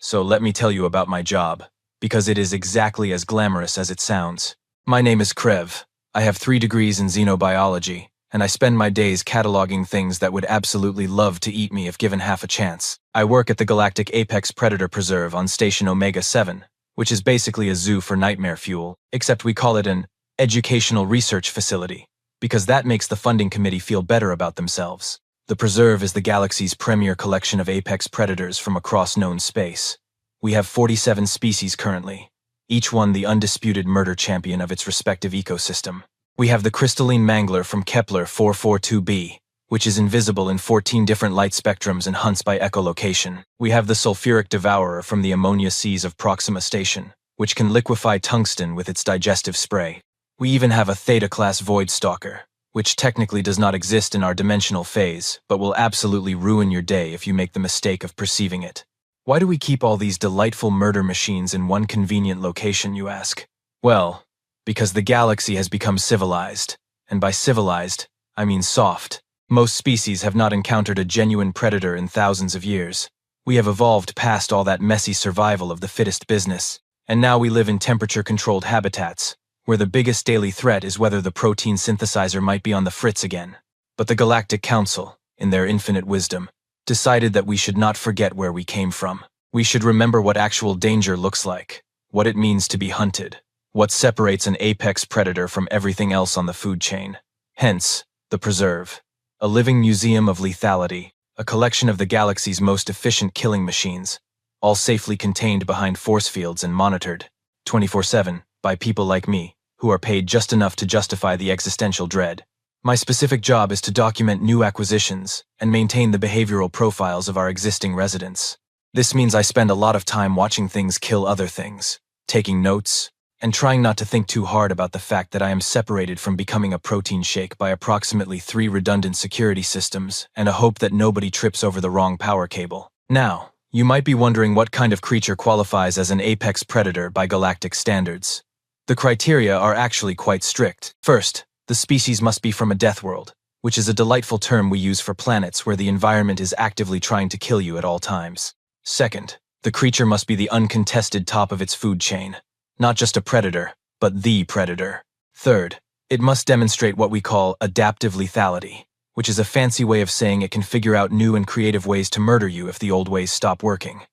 So let me tell you about my job, because it is exactly as glamorous as it sounds. My name is Krev. I have 3 degrees in xenobiology, and I spend my days cataloging things that would absolutely love to eat me if given half a chance. I work at the Galactic Apex Predator Preserve on Station Omega-7, which is basically a zoo for nightmare fuel, except we call it an educational research facility, because that makes the funding committee feel better about themselves. The preserve is the galaxy's premier collection of apex predators from across known space. We have 47 species currently, each one the undisputed murder champion of its respective ecosystem. We have the crystalline mangler from Kepler 442b, which is invisible in 14 different light spectrums and hunts by echolocation. We have the sulfuric devourer from the ammonia seas of Proxima Station, which can liquefy tungsten with its digestive spray. We even have a Theta-class void stalker, which technically does not exist in our dimensional phase, but will absolutely ruin your day if you make the mistake of perceiving it. Why do we keep all these delightful murder machines in one convenient location, you ask? Well, because the galaxy has become civilized, and by civilized, I mean soft. Most species have not encountered a genuine predator in thousands of years. We have evolved past all that messy survival of the fittest business, and now we live in temperature-controlled habitats, where the biggest daily threat is whether the protein synthesizer might be on the fritz again. But the Galactic Council, in their infinite wisdom, decided that we should not forget where we came from. We should remember what actual danger looks like, what it means to be hunted, what separates an apex predator from everything else on the food chain. Hence, the Preserve, a living museum of lethality, a collection of the galaxy's most efficient killing machines, all safely contained behind force fields and monitored 24/7 by people like me, who are paid just enough to justify the existential dread. My specific job is to document new acquisitions and maintain the behavioral profiles of our existing residents. This means I spend a lot of time watching things kill other things, taking notes, and trying not to think too hard about the fact that I am separated from becoming a protein shake by approximately 3 redundant security systems and a hope that nobody trips over the wrong power cable. Now, you might be wondering what kind of creature qualifies as an apex predator by galactic standards. The criteria are actually quite strict. First, the species must be from a death world, which is a delightful term we use for planets where the environment is actively trying to kill you at all times. Second, the creature must be the uncontested top of its food chain, not just a predator, but the predator. Third, it must demonstrate what we call adaptive lethality, which is a fancy way of saying it can figure out new and creative ways to murder you if the old ways stop working.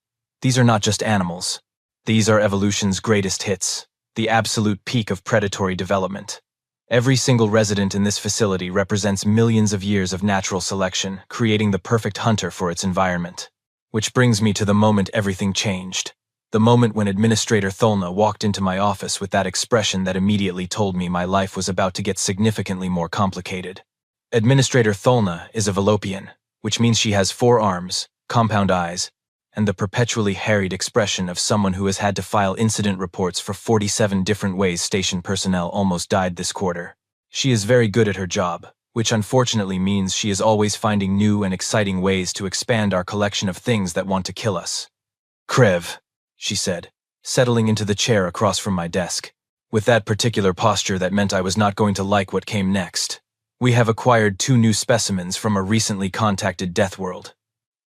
These are not just animals. These are evolution's greatest hits, the absolute peak of predatory development. Every single resident in this facility represents millions of years of natural selection, creating the perfect hunter for its environment. Which brings me to the moment everything changed. The moment when Administrator Tholna walked into my office with that expression that immediately told me my life was about to get significantly more complicated. Administrator Tholna is a Velopian, which means she has 4 arms, compound eyes, and the perpetually harried expression of someone who has had to file incident reports for 47 different ways station personnel almost died this quarter. She is very good at her job, which unfortunately means she is always finding new and exciting ways to expand our collection of things that want to kill us. Krev, she said, settling into the chair across from my desk, with that particular posture that meant I was not going to like what came next. We have acquired 2 new specimens from a recently contacted death world.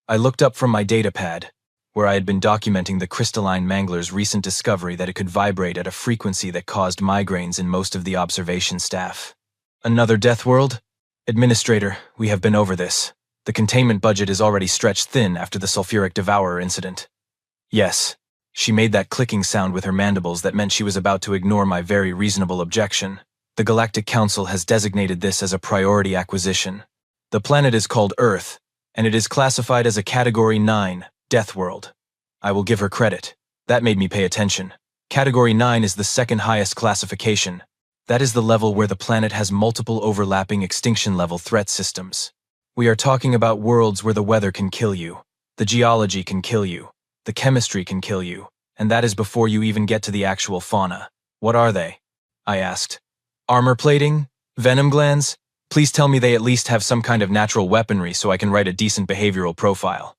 I looked up from my datapad, where I had been documenting the crystalline mangler's recent discovery that it could vibrate at a frequency that caused migraines in most of the observation staff. Another death world? Administrator, we have been over this. The containment budget is already stretched thin after the sulfuric devourer incident. Yes. She made that clicking sound with her mandibles that meant she was about to ignore my very reasonable objection. The Galactic Council has designated this as a priority acquisition. The planet is called Earth, and it is classified as a Category 9, Death World. I will give her credit. That made me pay attention. Category 9 is the second highest classification. That is the level where the planet has multiple overlapping extinction-level threat systems. We are talking about worlds where the weather can kill you, the geology can kill you, the chemistry can kill you, and that is before you even get to the actual fauna. What are they? I asked. Armor plating? Venom glands? Please tell me they at least have some kind of natural weaponry so I can write a decent behavioral profile.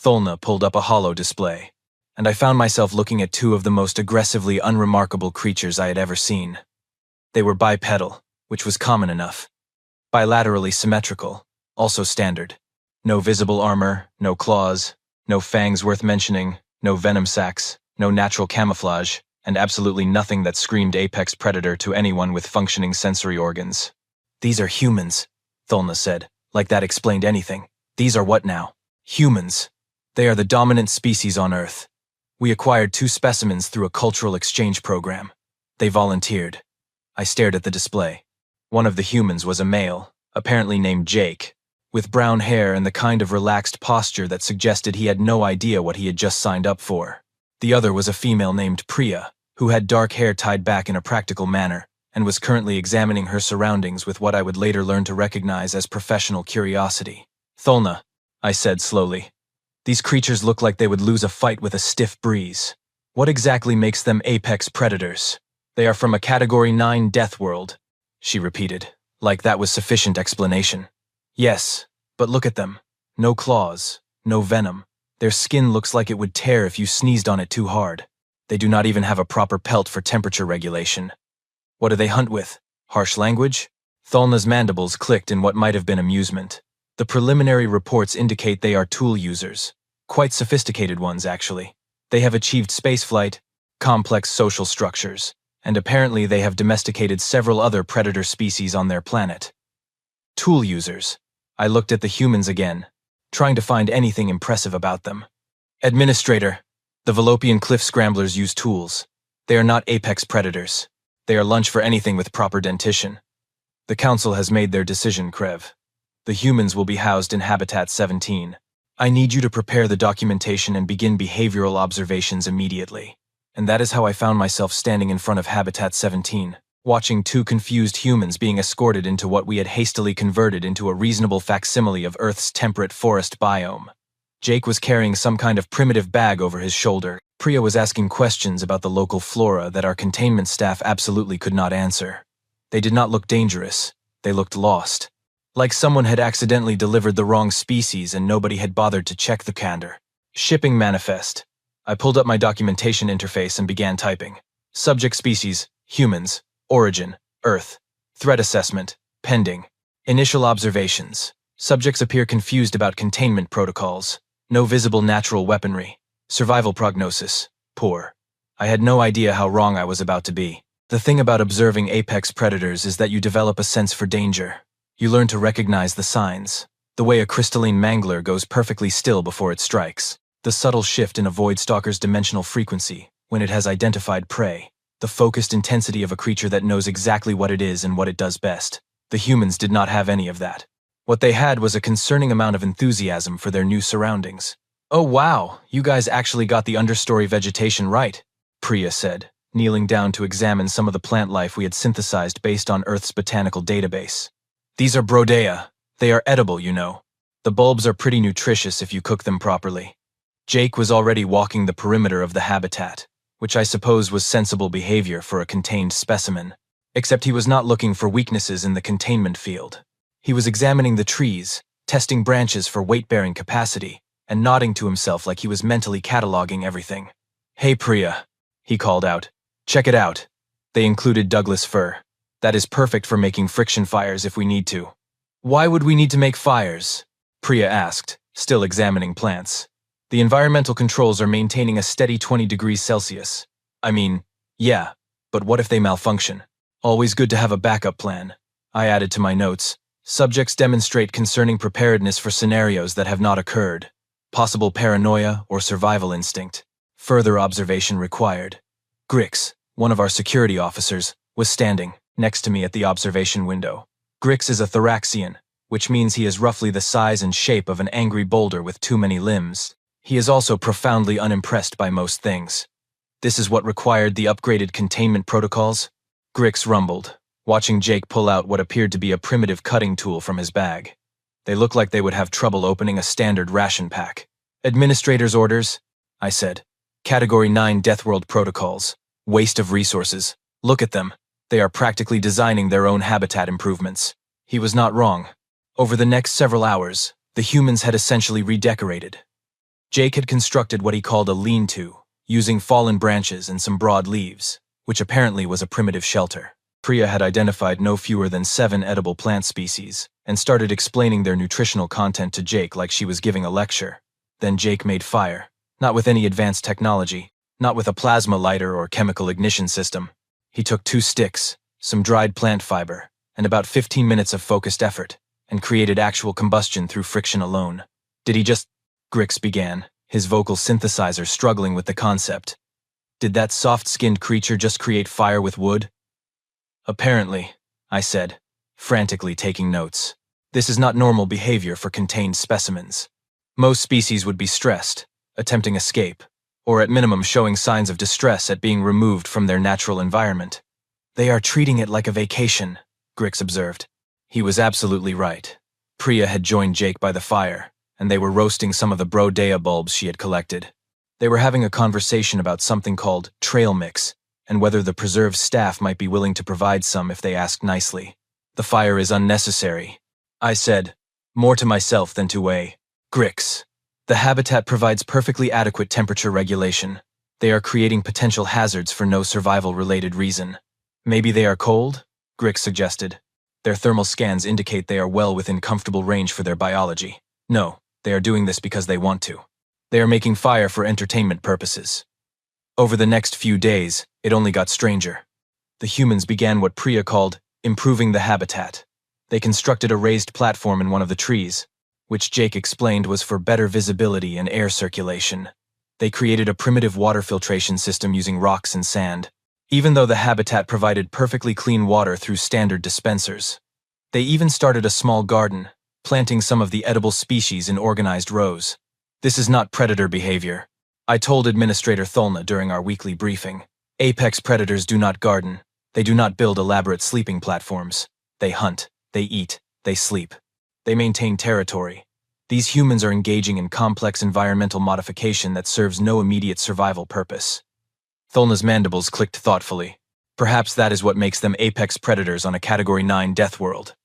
Tholna pulled up a holo display, and I found myself looking at 2 of the most aggressively unremarkable creatures I had ever seen. They were bipedal, which was common enough. Bilaterally symmetrical, also standard. No visible armor, no claws, no fangs worth mentioning, No venom sacs, no natural camouflage, and absolutely nothing that screamed apex predator to anyone with functioning sensory organs. "These are humans," Tholna said, like that explained anything. "These are what now?" "Humans. They are the dominant species on Earth. We acquired 2 specimens through a cultural exchange program. They volunteered." I stared at the display. One of the humans was a male, apparently named Jake, with brown hair and the kind of relaxed posture that suggested he had no idea what he had just signed up for. The other was a female named Priya, who had dark hair tied back in a practical manner, and was currently examining her surroundings with what I would later learn to recognize as professional curiosity. "Tholna," I said slowly, "these creatures look like they would lose a fight with a stiff breeze. What exactly makes them apex predators?" "They are from a Category 9 death world," she repeated, like that was sufficient explanation. "Yes, but look at them. No claws, no venom. Their skin looks like it would tear if you sneezed on it too hard. They do not even have a proper pelt for temperature regulation. What do they hunt with? Harsh language?" Tholna's mandibles clicked in what might have been amusement. "The preliminary reports indicate they are tool users. Quite sophisticated ones, actually. They have achieved spaceflight, complex social structures, and apparently they have domesticated several other predator species on their planet." Tool users. I looked at the humans again, trying to find anything impressive about them. "Administrator, the Velopian cliff scramblers use tools. They are not apex predators. They are lunch for anything with proper dentition. The Council has made their decision, Krev. The humans will be housed in Habitat 17. I need you to prepare the documentation and begin behavioral observations immediately." And that is how I found myself standing in front of Habitat 17, watching 2 confused humans being escorted into what we had hastily converted into a reasonable facsimile of Earth's temperate forest biome. Jake was carrying some kind of primitive bag over his shoulder. Priya was asking questions about the local flora that our containment staff absolutely could not answer. They did not look dangerous. They looked lost. Like someone had accidentally delivered the wrong species and nobody had bothered to check the candor. "Shipping manifest." I pulled up my documentation interface and began typing. "Subject species, humans. Origin, Earth. Threat assessment, pending. Initial observations. Subjects appear confused about containment protocols. No visible natural weaponry. Survival prognosis, poor." I had no idea how wrong I was about to be. The thing about observing apex predators is that you develop a sense for danger. You learn to recognize the signs. The way a crystalline mangler goes perfectly still before it strikes. The subtle shift in a void stalker's dimensional frequency when it has identified prey. The focused intensity of a creature that knows exactly what it is and what it does best. The humans did not have any of that. What they had was a concerning amount of enthusiasm for their new surroundings. "Oh wow, you guys actually got the understory vegetation right," Priya said, kneeling down to examine some of the plant life we had synthesized based on Earth's botanical database. "These are Brodea. They are edible, you know. The bulbs are pretty nutritious if you cook them properly." Jake was already walking the perimeter of the habitat, which I suppose was sensible behavior for a contained specimen. Except he was not looking for weaknesses in the containment field. He was examining the trees, testing branches for weight-bearing capacity, and nodding to himself like he was mentally cataloging everything. "Hey Priya," he called out. "Check it out. They included Douglas fir. That is perfect for making friction fires if we need to." "Why would we need to make fires?" Priya asked, still examining plants. "The environmental controls are maintaining a steady 20 degrees Celsius. I mean, yeah, but what if they malfunction? Always good to have a backup plan." I added to my notes. "Subjects demonstrate concerning preparedness for scenarios that have not occurred. Possible paranoia or survival instinct. Further observation required." Grix, one of our security officers, was standing next to me at the observation window. Grix is a Thoraxian, which means he is roughly the size and shape of an angry boulder with too many limbs. He is also profoundly unimpressed by most things. "This is what required the upgraded containment protocols?" Grix rumbled, watching Jake pull out what appeared to be a primitive cutting tool from his bag. They looked like they would have trouble opening a standard ration pack. "Administrator's orders," I said. "Category 9 Deathworld protocols. Waste of resources. Look at them. They are practically designing their own habitat improvements." He was not wrong. Over the next several hours, the humans had essentially redecorated. Jake had constructed what he called a lean-to, using fallen branches and some broad leaves, which apparently was a primitive shelter. Priya had identified no fewer than 7 edible plant species, and started explaining their nutritional content to Jake like she was giving a lecture. Then Jake made fire, Not with any advanced technology, not with a plasma lighter or chemical ignition system. He took 2 sticks, some dried plant fiber, and about 15 minutes of focused effort, and created actual combustion through friction alone. Did he just... Grix began, his vocal synthesizer struggling with the concept. Did that soft-skinned creature just create fire with wood? Apparently, I said, frantically taking notes. This is not normal behavior for contained specimens. Most species would be stressed, attempting escape, or at minimum showing signs of distress at being removed from their natural environment. They are treating it like a vacation, Grix observed. He was absolutely right. Priya had joined Jake by the fire, and they were roasting some of the Brodea bulbs she had collected. They were having a conversation about something called trail mix, and whether the preserve staff might be willing to provide some if they asked nicely. The fire is unnecessary, I said, more to myself than to Grix. The habitat provides perfectly adequate temperature regulation. They are creating potential hazards for no survival-related reason. Maybe they are cold? Grix suggested. Their thermal scans indicate they are well within comfortable range for their biology. No, they are doing this because they want to. They are making fire for entertainment purposes. Over the next few days, it only got stranger. The humans began what Priya called improving the habitat. They constructed a raised platform in one of the trees, which Jake explained was for better visibility and air circulation. They created a primitive water filtration system using rocks and sand, even though the habitat provided perfectly clean water through standard dispensers. They even started a small garden, planting some of the edible species in organized rows. This is not predator behavior, I told Administrator Tholna during our weekly briefing. Apex predators do not garden. They do not build elaborate sleeping platforms. They hunt, they eat, they sleep. They maintain territory. These humans are engaging in complex environmental modification that serves no immediate survival purpose. Tholna's mandibles clicked thoughtfully. Perhaps that is what makes them apex predators on a Category 9 death world.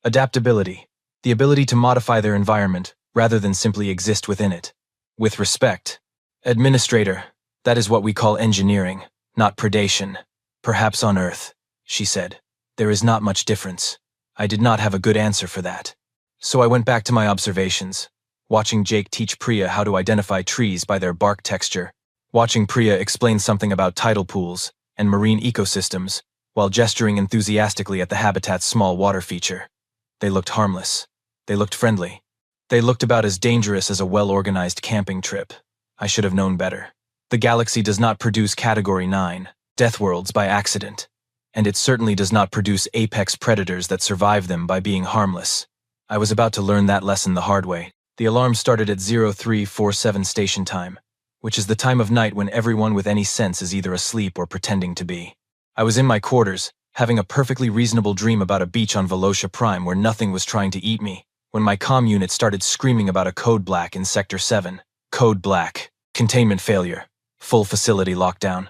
Adaptability. The ability to modify their environment, rather than simply exist within it. With respect. Administrator, that is what we call engineering, not predation. Perhaps on Earth, she said. There is not much difference. I did not have a good answer for that. So I went back to my observations, watching Jake teach Priya how to identify trees by their bark texture, watching Priya explain something about tidal pools and marine ecosystems, while gesturing enthusiastically at the habitat's small water feature. They looked harmless. They looked friendly. They looked about as dangerous as a well-organized camping trip. I should have known better. The galaxy does not produce Category 9 death worlds by accident, and it certainly does not produce apex predators that survive them by being harmless. I was about to learn that lesson the hard way. The alarm started at 0347 station time, which is the time of night when everyone with any sense is either asleep or pretending to be. I was in my quarters, having a perfectly reasonable dream about a beach on Velocia Prime where nothing was trying to eat me, when my comm unit started screaming about a code black in Sector 7. Code black. Containment failure. Full facility lockdown.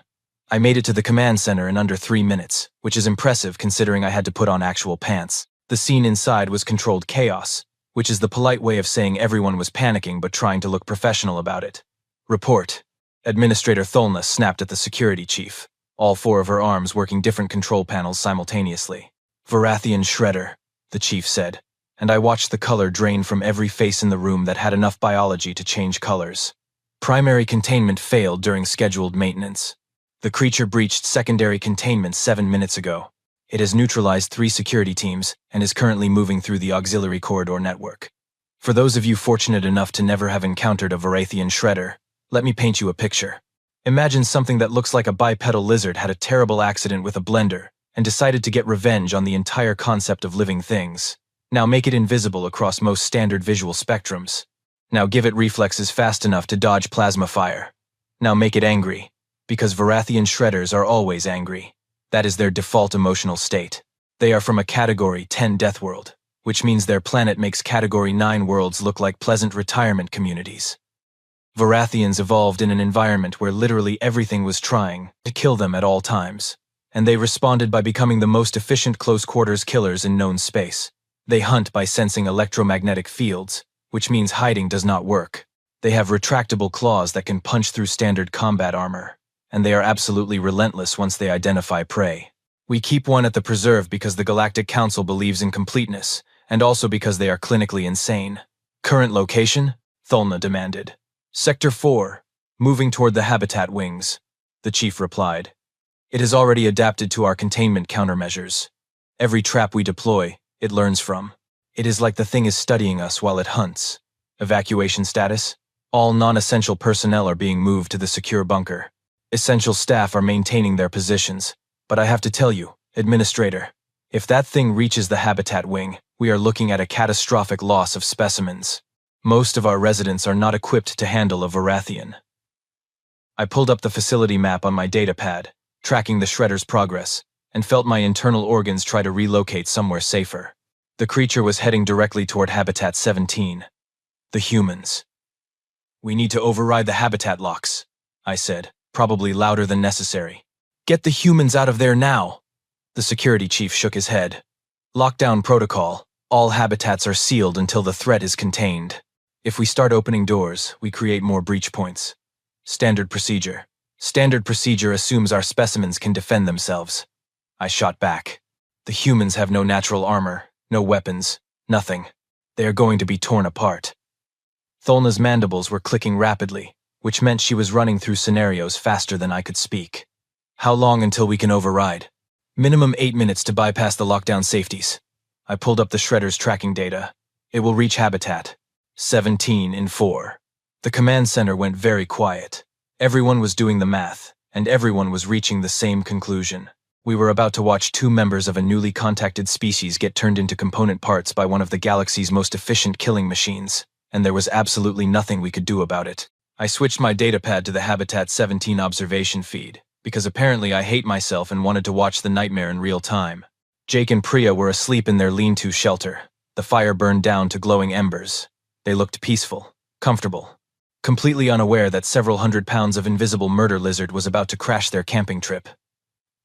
I made it to the command center in under 3 minutes, which is impressive considering I had to put on actual pants. The scene inside was controlled chaos, which is the polite way of saying everyone was panicking but trying to look professional about it. Report. Administrator Tholna snapped at the security chief, all 4 of her arms working different control panels simultaneously. Varathian Shredder, the chief said, and I watched the color drain from every face in the room that had enough biology to change colors. Primary containment failed during scheduled maintenance. The creature breached secondary containment 7 minutes ago. It has neutralized 3 security teams and is currently moving through the auxiliary corridor network. For those of you fortunate enough to never have encountered a Varathian Shredder, let me paint you a picture. Imagine something that looks like a bipedal lizard had a terrible accident with a blender and decided to get revenge on the entire concept of living things. Now make it invisible across most standard visual spectrums. Now give it reflexes fast enough to dodge plasma fire. Now make it angry, because Varathian Shredders are always angry. That is their default emotional state. They are from a Category 10 death world, which means their planet makes Category 9 worlds look like pleasant retirement communities. Varathians evolved in an environment where literally everything was trying to kill them at all times, and they responded by becoming the most efficient close-quarters killers in known space. They hunt by sensing electromagnetic fields, which means hiding does not work. They have retractable claws that can punch through standard combat armor, and they are absolutely relentless once they identify prey. We keep one at the preserve because the Galactic Council believes in completeness, and also because they are clinically insane. Current location? Tholna demanded. Sector 4. Moving toward the habitat wings, the chief replied. It has already adapted to our containment countermeasures. Every trap we deploy, it learns from. It is like the thing is studying us while it hunts. Evacuation status? All non-essential personnel are being moved to the secure bunker. Essential staff are maintaining their positions. But I have to tell you, Administrator, if that thing reaches the habitat wing, we are looking at a catastrophic loss of specimens. Most of our residents are not equipped to handle a Varathian. I pulled up the facility map on my datapad, tracking the shredder's progress, and felt my internal organs try to relocate somewhere safer. The creature was heading directly toward Habitat 17. The humans. We need to override the habitat locks, I said, probably louder than necessary. Get the humans out of there now. The security chief shook his head. Lockdown protocol. All habitats are sealed until the threat is contained. If we start opening doors, we create more breach points. Standard procedure. Standard procedure assumes our specimens can defend themselves. I shot back. The humans have no natural armor, no weapons, nothing. They are going to be torn apart. Tholna's mandibles were clicking rapidly, which meant she was running through scenarios faster than I could speak. How long until we can override? Minimum 8 minutes to bypass the lockdown safeties. I pulled up the shredder's tracking data. It will reach Habitat 17 in 4. The command center went very quiet. Everyone was doing the math, and everyone was reaching the same conclusion. We were about to watch 2 members of a newly contacted species get turned into component parts by one of the galaxy's most efficient killing machines, and there was absolutely nothing we could do about it. I switched my datapad to the Habitat 17 observation feed, because apparently I hate myself and wanted to watch the nightmare in real time. Jake and Priya were asleep in their lean-to shelter. The fire burned down to glowing embers. They looked peaceful, comfortable, completely unaware that several 100 pounds of invisible murder lizard was about to crash their camping trip.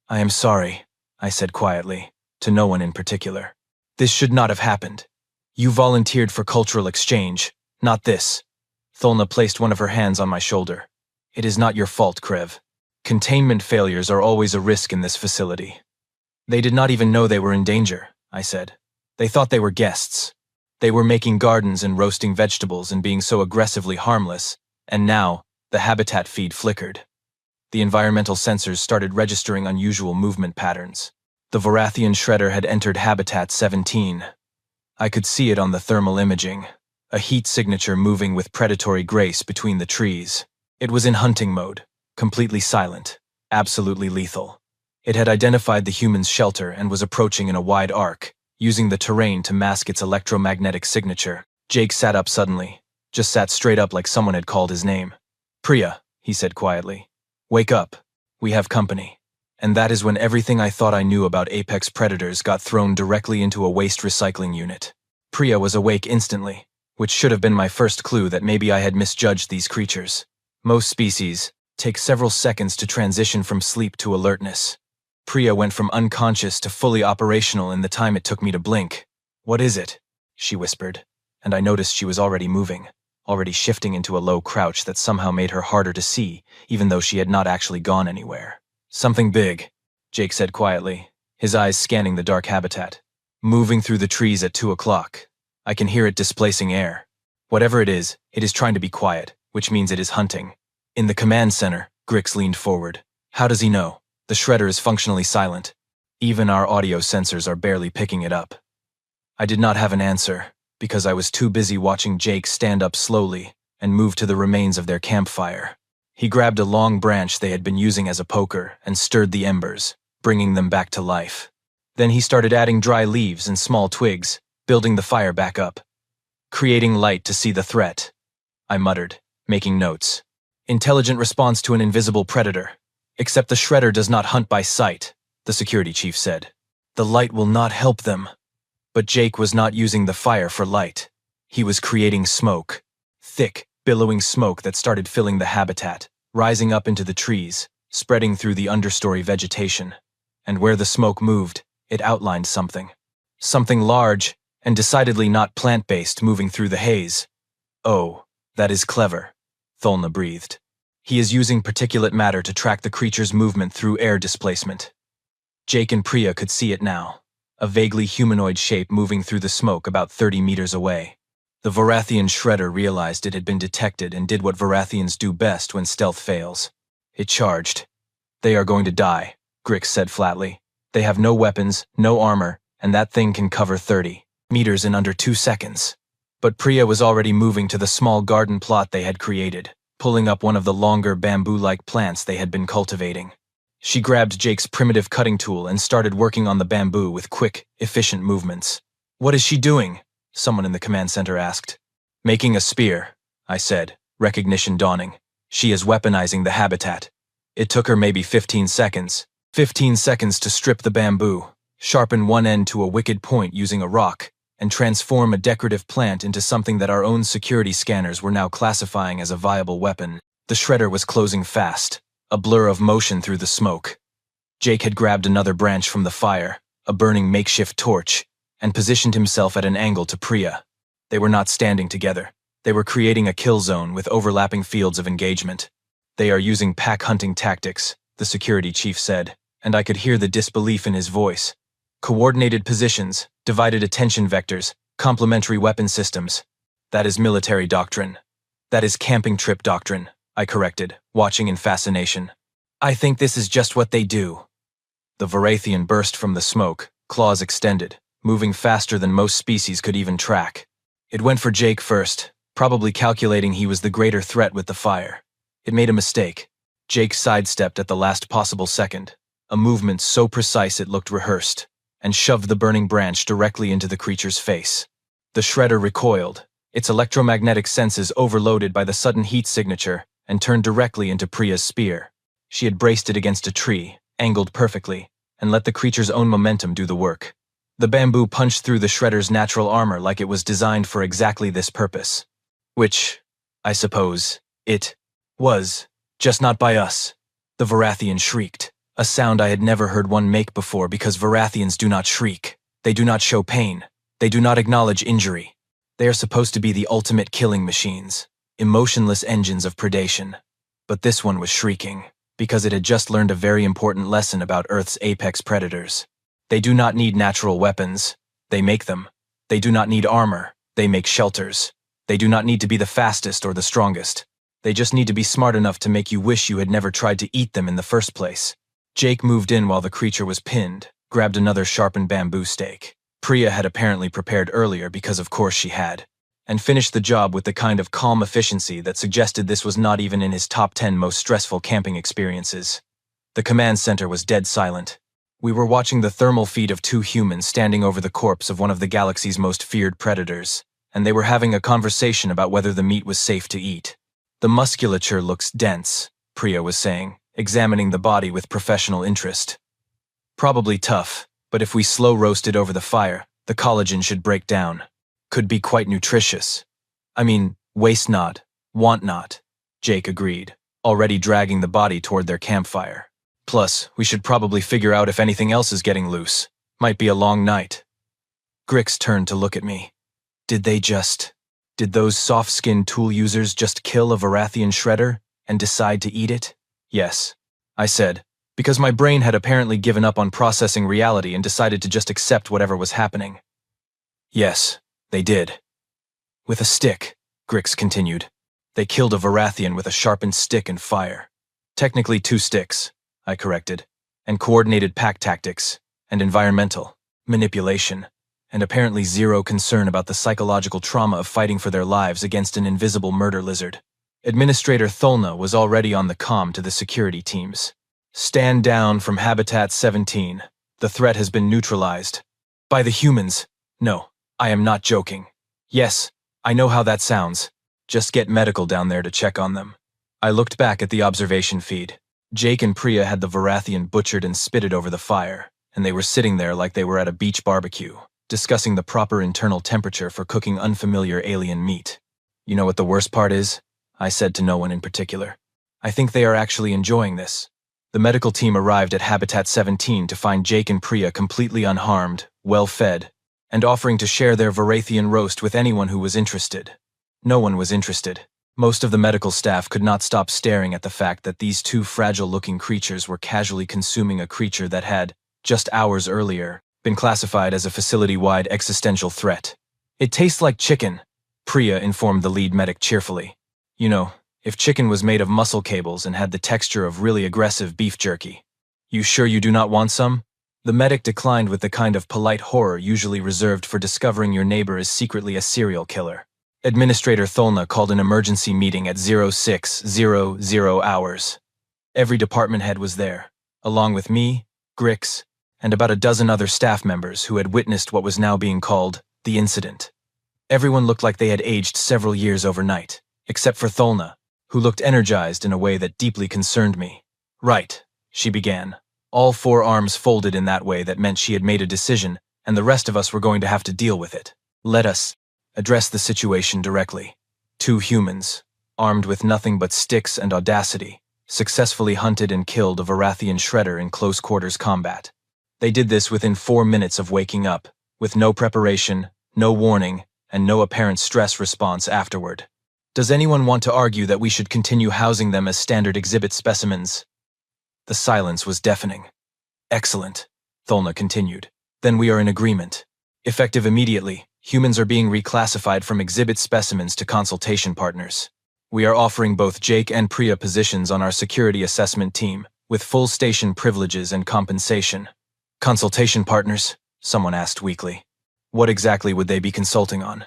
I am sorry, I said quietly, to no one in particular. This should not have happened. You volunteered for cultural exchange, not this. Tholna placed one of her hands on my shoulder. It is not your fault, Krev. Containment failures are always a risk in this facility. They did not even know they were in danger, I said. They thought they were guests. They were making gardens and roasting vegetables and being so aggressively harmless, and now, the habitat feed flickered. The environmental sensors started registering unusual movement patterns. The Varathian shredder had entered Habitat 17. I could see it on the thermal imaging, a heat signature moving with predatory grace between the trees. It was in hunting mode, completely silent, absolutely lethal. It had identified the human's shelter and was approaching in a wide arc, using the terrain to mask its electromagnetic signature. Jake sat up suddenly, just sat straight up like someone had called his name. Priya, he said quietly. Wake up. We have company. And that is when everything I thought I knew about apex predators got thrown directly into a waste recycling unit. Priya was awake instantly, which should have been my first clue that maybe I had misjudged these creatures. Most species take several seconds to transition from sleep to alertness. Priya went from unconscious to fully operational in the time it took me to blink. What is it? She whispered, and I noticed she was already moving, already shifting into a low crouch that somehow made her harder to see, even though she had not actually gone anywhere. Something big, Jake said quietly, his eyes scanning the dark habitat. Moving through the trees at 2 o'clock. I can hear it displacing air. Whatever it is trying to be quiet, which means it is hunting. In the command center, Grix leaned forward. How does he know? The shredder is functionally silent. Even our audio sensors are barely picking it up. I did not have an answer, because I was too busy watching Jake stand up slowly and move to the remains of their campfire. He grabbed a long branch they had been using as a poker and stirred the embers, bringing them back to life. Then he started adding dry leaves and small twigs, building the fire back up. Creating light to see the threat. I muttered, making notes. Intelligent response to an invisible predator. Except the shredder does not hunt by sight, the security chief said. The light will not help them. But Jake was not using the fire for light. He was creating smoke. Thick, billowing smoke that started filling the habitat, rising up into the trees, spreading through the understory vegetation. And where the smoke moved, it outlined something. Something large, and decidedly not plant-based moving through the haze. Oh, that is clever, Tholna breathed. He is using particulate matter to track the creature's movement through air displacement. Jake and Priya could see it now, a vaguely humanoid shape moving through the smoke about 30 meters away. The Varathian shredder realized it had been detected and did what Varathians do best when stealth fails. It charged. "They are going to die," Grix said flatly. "They have no weapons, no armor, and that thing can cover 30 meters in under 2 seconds. But Priya was already moving to the small garden plot they had created, pulling up one of the longer bamboo-like plants they had been cultivating. She grabbed Jake's primitive cutting tool and started working on the bamboo with quick, efficient movements. "What is she doing?" someone in the command center asked. "Making a spear," I said, recognition dawning. "She is weaponizing the habitat." It took her maybe 15 seconds. 15 seconds to strip the bamboo, sharpen one end to a wicked point using a rock, and transform a decorative plant into something that our own security scanners were now classifying as a viable weapon. The shredder was closing fast, a blur of motion through the smoke. Jake had grabbed another branch from the fire, a burning makeshift torch, and positioned himself at an angle to Priya. They were not standing together. They were creating a kill zone with overlapping fields of engagement. "They are using pack hunting tactics," the security chief said, and I could hear the disbelief in his voice. "Coordinated positions, divided attention vectors, complementary weapon systems. That is military doctrine. That is camping trip doctrine," I corrected, watching in fascination. "I think this is just what they do." The Varathian burst from the smoke, claws extended, moving faster than most species could even track. It went for Jake first, probably calculating he was the greater threat with the fire. It made a mistake. Jake sidestepped at the last possible second, a movement so precise it looked rehearsed, and shoved the burning branch directly into the creature's face. The shredder recoiled, its electromagnetic senses overloaded by the sudden heat signature, and turned directly into Priya's spear. She had braced it against a tree, angled perfectly, and let the creature's own momentum do the work. The bamboo punched through the shredder's natural armor like it was designed for exactly this purpose. Which, I suppose, it was, just not by us. The Varathian shrieked, a sound I had never heard one make before because Varathians do not shriek. They do not show pain. They do not acknowledge injury. They are supposed to be the ultimate killing machines, emotionless engines of predation. But this one was shrieking, because it had just learned a very important lesson about Earth's apex predators. They do not need natural weapons. They make them. They do not need armor. They make shelters. They do not need to be the fastest or the strongest. They just need to be smart enough to make you wish you had never tried to eat them in the first place. Jake moved in while the creature was pinned, grabbed another sharpened bamboo stake. Priya had apparently prepared earlier because of course she had, and finished the job with the kind of calm efficiency that suggested this was not even in his top 10 most stressful camping experiences. The command center was dead silent. We were watching the thermal feed of 2 humans standing over the corpse of one of the galaxy's most feared predators, and they were having a conversation about whether the meat was safe to eat. "The musculature looks dense," Priya was saying, examining the body with professional interest. "Probably tough, but if we slow roast it over the fire, the collagen should break down. Could be quite nutritious. I mean, waste not, want not," Jake agreed, already dragging the body toward their campfire. "Plus, we should probably figure out if anything else is getting loose. Might be a long night." Grix turned to look at me. Did those soft-skinned tool users just kill a Varathian shredder and decide to eat it? "Yes," I said, because my brain had apparently given up on processing reality and decided to just accept whatever was happening. "Yes, they did." "With a stick," Grix continued. "They killed a Varathian with a sharpened stick and fire. Technically 2 sticks, I corrected, and coordinated pack tactics, and environmental manipulation, and apparently zero concern about the psychological trauma of fighting for their lives against an invisible murder lizard. Administrator Tholna was already on the comm to the security teams. "Stand down from Habitat 17. The threat has been neutralized. By the humans. No, I am not joking. Yes, I know how that sounds. Just get medical down there to check on them." I looked back at the observation feed. Jake and Priya had the Varathian butchered and spitted over the fire, and they were sitting there like they were at a beach barbecue, discussing the proper internal temperature for cooking unfamiliar alien meat. "You know what the worst part is?" I said to no one in particular. "I think they are actually enjoying this." The medical team arrived at Habitat 17 to find Jake and Priya completely unharmed, well-fed, and offering to share their Varathian roast with anyone who was interested. No one was interested. Most of the medical staff could not stop staring at the fact that these 2 fragile-looking creatures were casually consuming a creature that had, just hours earlier, been classified as a facility-wide existential threat. "It tastes like chicken," Priya informed the lead medic cheerfully. You know, if chicken was made of muscle cables and had the texture of really aggressive beef jerky. You sure you do not want some? The medic declined with the kind of polite horror usually reserved for discovering your neighbor is secretly a serial killer. Administrator Tholna called an emergency meeting at 0600 hours. Every department head was there, along with me, Grix, and about a dozen other staff members who had witnessed what was now being called the incident. Everyone looked like they had aged several years overnight, except for Tholna, who looked energized in a way that deeply concerned me. Right, she began, all four arms folded in that way that meant she had made a decision, and the rest of us were going to have to deal with it. Let us address the situation directly. 2 humans, armed with nothing but sticks and audacity, successfully hunted and killed a Varathian shredder in close-quarters combat. They did this within 4 minutes of waking up, with no preparation, no warning, and no apparent stress response afterward. Does anyone want to argue that we should continue housing them as standard exhibit specimens? The silence was deafening. Excellent, Tholna continued. Then we are in agreement. Effective immediately, humans are being reclassified from exhibit specimens to consultation partners. We are offering both Jake and Priya positions on our security assessment team, with full station privileges and compensation. Consultation partners? Someone asked weakly. What exactly would they be consulting on?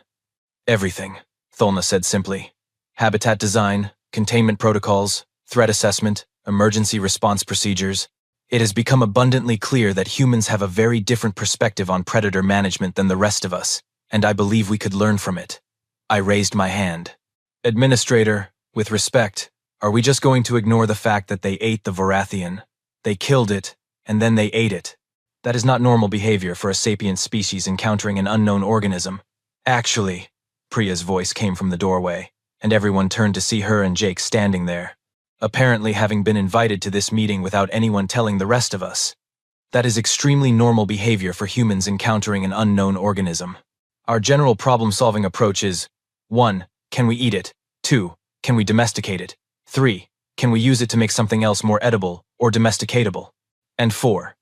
Everything, Tholna said simply. Habitat design, containment protocols, threat assessment, emergency response procedures. It has become abundantly clear that humans have a very different perspective on predator management than the rest of us, and I believe we could learn from it. I raised my hand. Administrator, with respect, are we just going to ignore the fact that they ate the Varathian? They killed it, and then they ate it. That is not normal behavior for a sapient species encountering an unknown organism. Actually, Priya's voice came from the doorway, and everyone turned to see her and Jake standing there, apparently having been invited to this meeting without anyone telling the rest of us. That is extremely normal behavior for humans encountering an unknown organism. Our general problem-solving approach is 1. Can we eat it? 2. Can we domesticate it? 3. Can we use it to make something else more edible or domesticatable? And 4.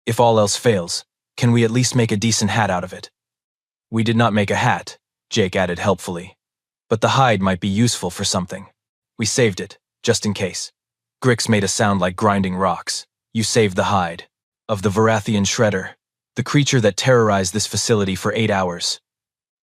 If all else fails, can we at least make a decent hat out of it? We did not make a hat, Jake added helpfully. But the hide might be useful for something. We saved it, just in case. Grix made a sound like grinding rocks. You saved the hide. Of the Varathian shredder, the creature that terrorized this facility for 8 hours.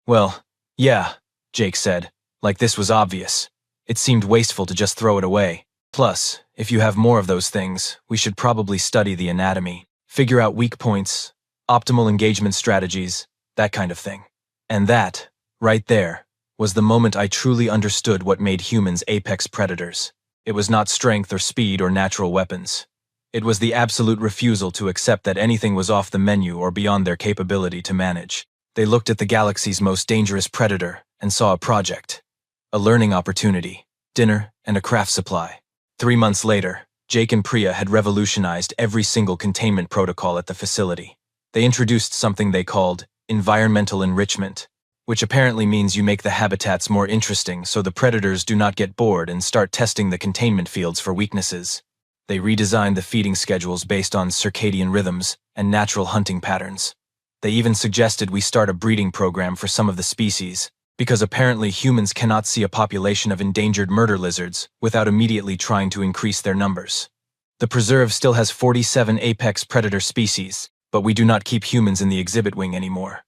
Well, yeah, Jake said, like this was obvious. It seemed wasteful to just throw it away. Plus, if you have more of those things, we should probably study the anatomy, figure out weak points, optimal engagement strategies, that kind of thing. And that, right there, was the moment I truly understood what made humans apex predators. It was not strength or speed or natural weapons. It was the absolute refusal to accept that anything was off the menu or beyond their capability to manage. They looked at the galaxy's most dangerous predator and saw a project, a learning opportunity, dinner, and a craft supply. 3 months later, Jake and Priya had revolutionized every single containment protocol at the facility. They introduced something they called environmental enrichment, which apparently means you make the habitats more interesting so the predators do not get bored and start testing the containment fields for weaknesses. They redesigned the feeding schedules based on circadian rhythms and natural hunting patterns. They even suggested we start a breeding program for some of the species, because apparently humans cannot see a population of endangered murder lizards without immediately trying to increase their numbers. The preserve still has 47 apex predator species, but we do not keep humans in the exhibit wing anymore.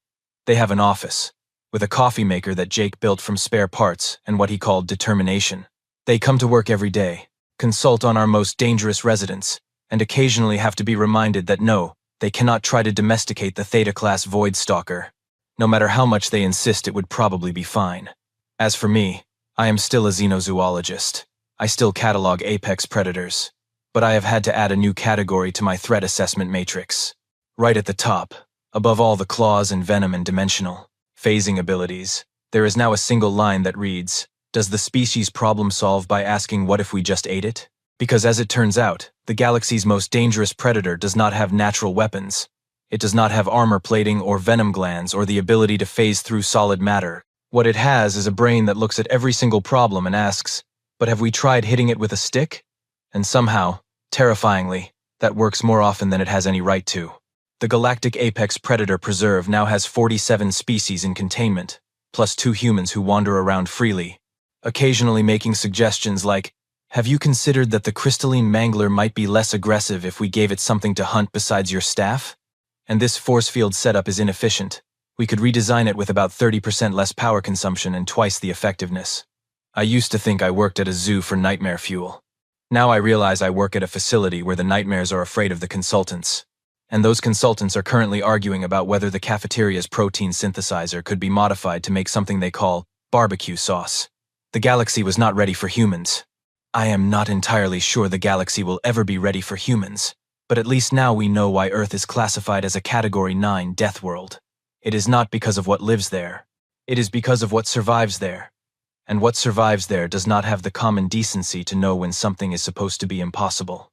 They have an office, with a coffee maker that Jake built from spare parts and what he called determination. They come to work every day, consult on our most dangerous residents, and occasionally have to be reminded that no, they cannot try to domesticate the Theta-class Void Stalker. No matter how much they insist, it would probably be fine. As for me, I am still a xenozoologist. I still catalog apex predators, but I have had to add a new category to my threat assessment matrix. Right at the top, above all the claws and venom and dimensional phasing abilities, there is now a single line that reads, "Does the species problem solve by asking what if we just ate it?" Because as it turns out, the galaxy's most dangerous predator does not have natural weapons. It does not have armor plating or venom glands or the ability to phase through solid matter. What it has is a brain that looks at every single problem and asks, but have we tried hitting it with a stick? And somehow, terrifyingly, that works more often than it has any right to. The Galactic Apex Predator Preserve now has 47 species in containment, plus 2 humans who wander around freely, occasionally making suggestions like, "Have you considered that the crystalline mangler might be less aggressive if we gave it something to hunt besides your staff? And this force field setup is inefficient. We could redesign it with about 30% less power consumption and twice the effectiveness." I used to think I worked at a zoo for nightmare fuel. Now I realize I work at a facility where the nightmares are afraid of the consultants. And those consultants are currently arguing about whether the cafeteria's protein synthesizer could be modified to make something they call barbecue sauce. The galaxy was not ready for humans. I am not entirely sure the galaxy will ever be ready for humans, but at least now we know why Earth is classified as a Category 9 death world. It is not because of what lives there. It is because of what survives there. And what survives there does not have the common decency to know when something is supposed to be impossible.